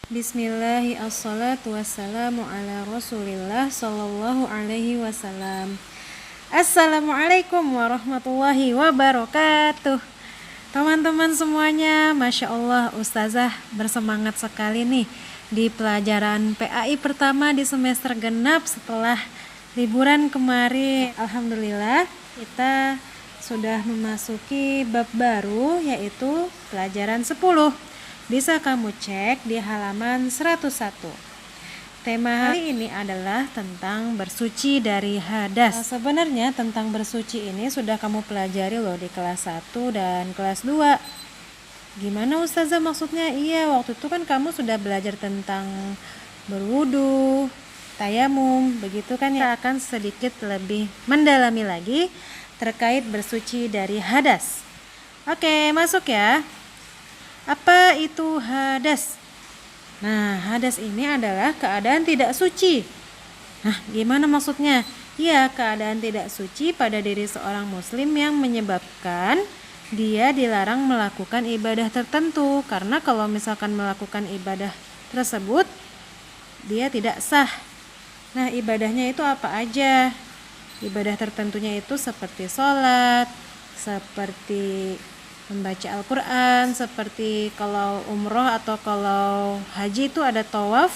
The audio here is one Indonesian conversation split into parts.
Bismillahi assalatu wassalamu ala rasulillah sallallahu alaihi wasallam. Assalamualaikum warahmatullahi wabarakatuh. Teman-teman semuanya, Masya Allah, Ustazah bersemangat sekali nih di pelajaran PAI pertama di semester genap setelah liburan kemarin. Alhamdulillah kita sudah memasuki bab baru, yaitu pelajaran 10. Bisa kamu cek di halaman 101. Tema hari ini adalah tentang bersuci dari hadas. Sebenarnya tentang bersuci ini sudah kamu pelajari loh di kelas 1 dan kelas 2. Gimana Ustazah maksudnya? Iya, waktu itu kan kamu sudah belajar tentang berwudu, tayamum, begitu kan ya. Kita akan sedikit lebih mendalami lagi terkait bersuci dari hadas. Oke, masuk ya. Apa itu hadas? Nah, hadas ini adalah keadaan tidak suci. Nah, gimana maksudnya? Ya, keadaan tidak suci pada diri seorang muslim yang menyebabkan dia dilarang melakukan ibadah tertentu. Karena kalau misalkan melakukan ibadah tersebut, dia tidak sah. Nah, ibadahnya itu apa aja? Ibadah tertentunya itu seperti sholat, seperti membaca Al-Quran, seperti kalau umroh atau kalau haji itu ada tawaf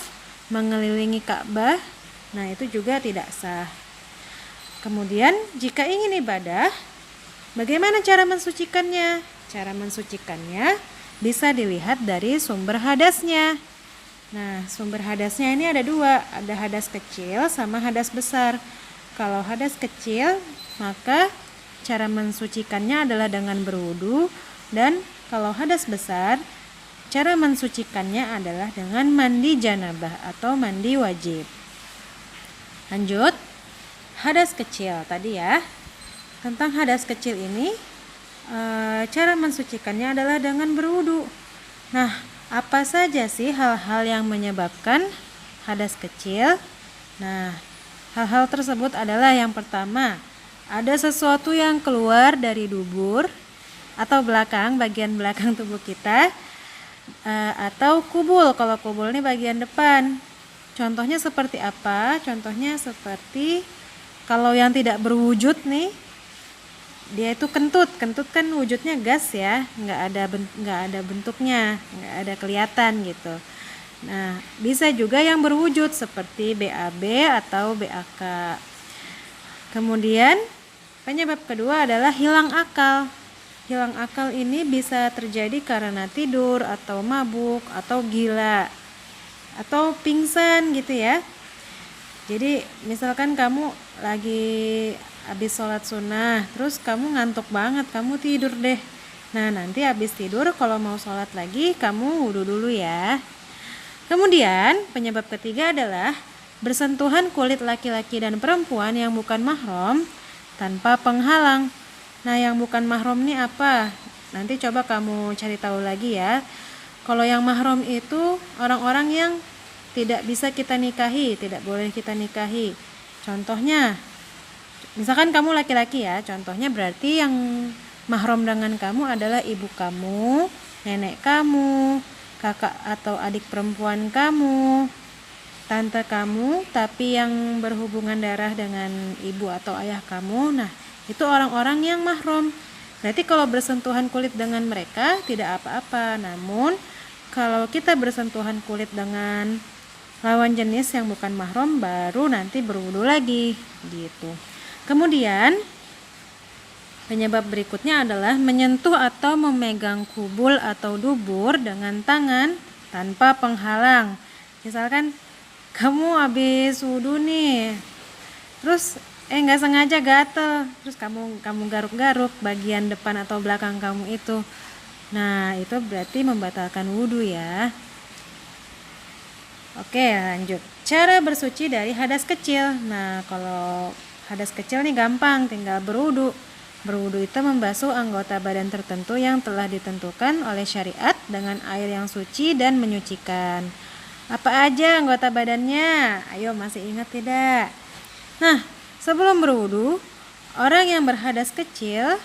mengelilingi Ka'bah. Nah, itu juga tidak sah. Kemudian jika ingin ibadah, bagaimana cara mensucikannya? Cara mensucikannya bisa dilihat dari sumber hadasnya. Nah, sumber hadasnya ini ada dua, ada hadas kecil sama hadas besar. Kalau hadas kecil, maka cara mensucikannya adalah dengan berwudu, dan kalau hadas besar, cara mensucikannya adalah dengan mandi janabah atau mandi wajib. Lanjut, hadas kecil tadi ya. Tentang hadas kecil ini, cara mensucikannya adalah dengan berwudu. Nah, apa saja sih hal-hal yang menyebabkan hadas kecil? Nah, hal-hal tersebut adalah yang pertama, ada sesuatu yang keluar dari dubur atau belakang, bagian belakang tubuh kita, atau kubul. Kalau kubul ini bagian depan. Contohnya seperti apa? Contohnya seperti kalau yang tidak berwujud nih, dia itu kentut. Kentut kan wujudnya gas ya, nggak ada bentuknya, nggak ada kelihatan gitu. Nah, bisa juga yang berwujud seperti BAB atau BAK. Kemudian penyebab kedua adalah hilang akal. Hilang akal ini bisa terjadi karena tidur atau mabuk atau gila atau pingsan gitu ya. Jadi misalkan kamu lagi habis sholat sunnah, terus kamu ngantuk banget, kamu tidur deh. Nah, nanti habis tidur kalau mau sholat lagi, kamu wudu dulu ya. Kemudian penyebab ketiga adalah bersentuhan kulit laki-laki dan perempuan yang bukan mahram tanpa penghalang. Nah, yang bukan mahram ini apa? Nanti coba kamu cari tahu lagi ya. Kalau yang mahram itu orang-orang yang tidak bisa kita nikahi, tidak boleh kita nikahi. Contohnya, misalkan kamu laki-laki ya, contohnya berarti yang mahram dengan kamu adalah ibu kamu, nenek kamu, kakak atau adik perempuan kamu, tante kamu, tapi yang berhubungan darah dengan ibu atau ayah kamu. Nah, itu orang-orang yang mahram. Berarti kalau bersentuhan kulit dengan mereka tidak apa-apa. Namun kalau kita bersentuhan kulit dengan lawan jenis yang bukan mahram, baru nanti berwudu lagi gitu. Kemudian penyebab berikutnya adalah menyentuh atau memegang kubul atau dubur dengan tangan tanpa penghalang. Misalkan kamu habis wudu nih, terus nggak sengaja gatel, terus kamu garuk-garuk bagian depan atau belakang kamu itu. Nah, itu berarti membatalkan wudu ya. Oke, lanjut. Cara bersuci dari hadas kecil. Nah, kalau hadas kecil nih gampang, tinggal berwudu. Berwudu itu membasuh anggota badan tertentu yang telah ditentukan oleh syariat dengan air yang suci dan menyucikan. Apa aja anggota badannya? Ayo, masih ingat tidak? Nah, sebelum berwudu, orang yang berhadas kecil,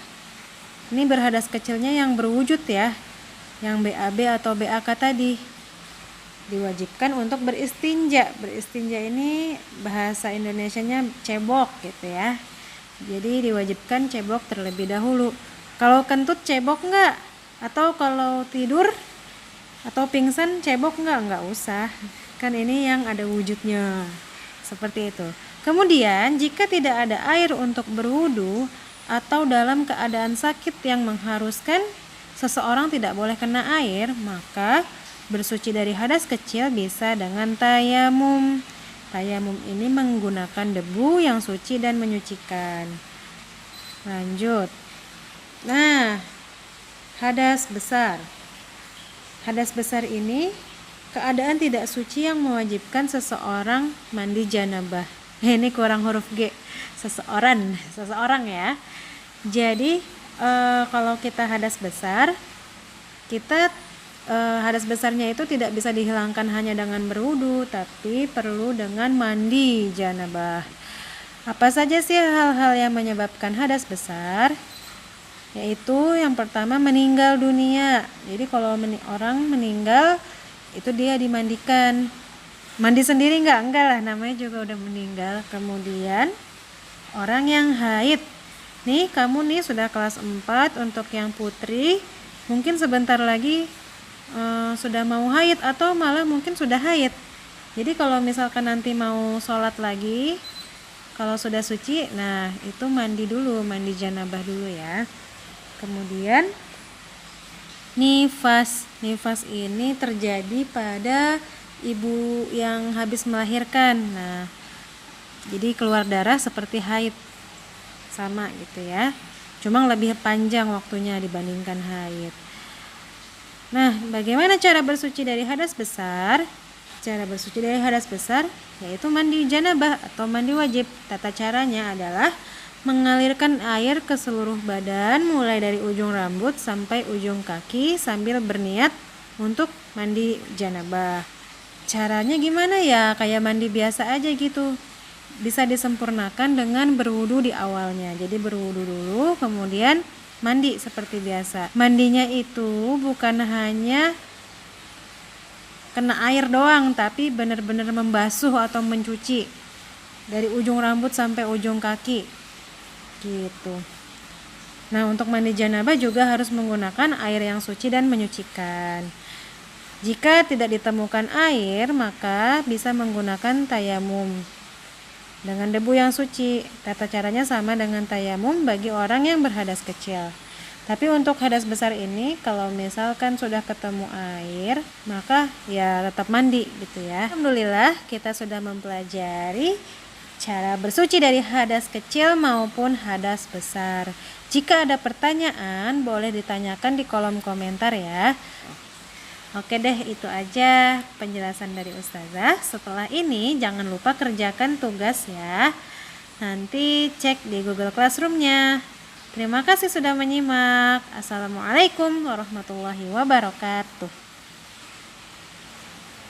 ini berhadas kecilnya yang berwujud ya, yang BAB atau BAK tadi. diwajibkan untuk beristinja. Beristinja ini bahasa Indonesianya cebok gitu ya. Jadi diwajibkan cebok terlebih dahulu. Kalau kentut cebok enggak? Atau kalau tidur atau pingsan cebok enggak? Enggak usah. Kan ini yang ada wujudnya. Seperti itu. Kemudian jika tidak ada air untuk berwudu atau dalam keadaan sakit yang mengharuskan seseorang tidak boleh kena air, maka bersuci dari hadas kecil bisa dengan tayamum. Tayamum ini menggunakan debu yang suci dan menyucikan. Lanjut. Nah, hadas besar. Hadas besar ini keadaan tidak suci yang mewajibkan seseorang mandi janabah. Ini kurang huruf G. Seseorang ya. Jadi kalau kita hadas besar, kita hadas besarnya itu tidak bisa dihilangkan hanya dengan berwudu, tapi perlu dengan mandi janabah. Apa saja sih hal-hal yang menyebabkan hadas besar? Yaitu yang pertama meninggal dunia. Jadi kalau orang meninggal itu dia dimandikan. Mandi sendiri enggak lah, namanya juga udah meninggal. Kemudian orang yang haid. Nih kamu nih sudah kelas 4 untuk yang putri, mungkin sebentar lagi sudah mau haid atau malah mungkin sudah haid. Jadi kalau misalkan nanti mau sholat lagi, kalau sudah suci, nah itu mandi dulu, mandi janabah dulu ya. Kemudian nifas ini terjadi pada ibu yang habis melahirkan. Nah jadi keluar darah seperti haid, sama gitu ya, cuma lebih panjang waktunya dibandingkan haid. Nah, bagaimana cara bersuci dari hadas besar? Cara bersuci dari hadas besar yaitu mandi janabah atau mandi wajib. Tata caranya adalah mengalirkan air ke seluruh badan mulai dari ujung rambut sampai ujung kaki sambil berniat untuk mandi janabah. Caranya gimana ya? Kayak mandi biasa aja gitu. Bisa disempurnakan dengan berwudu di awalnya. Jadi berwudu dulu, kemudian mandi seperti biasa. Mandinya itu bukan hanya kena air doang, tapi benar-benar membasuh atau mencuci dari ujung rambut sampai ujung kaki gitu. Nah, untuk mandi janabah juga harus menggunakan air yang suci dan menyucikan. Jika tidak ditemukan air, maka bisa menggunakan tayamum dengan debu yang suci. Tata caranya sama dengan tayamum bagi orang yang berhadas kecil. Tapi untuk hadas besar ini, kalau misalkan sudah ketemu air, maka ya tetap mandi gitu ya. Alhamdulillah kita sudah mempelajari cara bersuci dari hadas kecil maupun hadas besar. Jika ada pertanyaan, boleh ditanyakan di kolom komentar ya. Oke deh, itu aja penjelasan dari Ustazah. Setelah ini jangan lupa kerjakan tugas ya. Nanti cek di Google Classroom-nya. Terima kasih sudah menyimak. Assalamualaikum warahmatullahi wabarakatuh.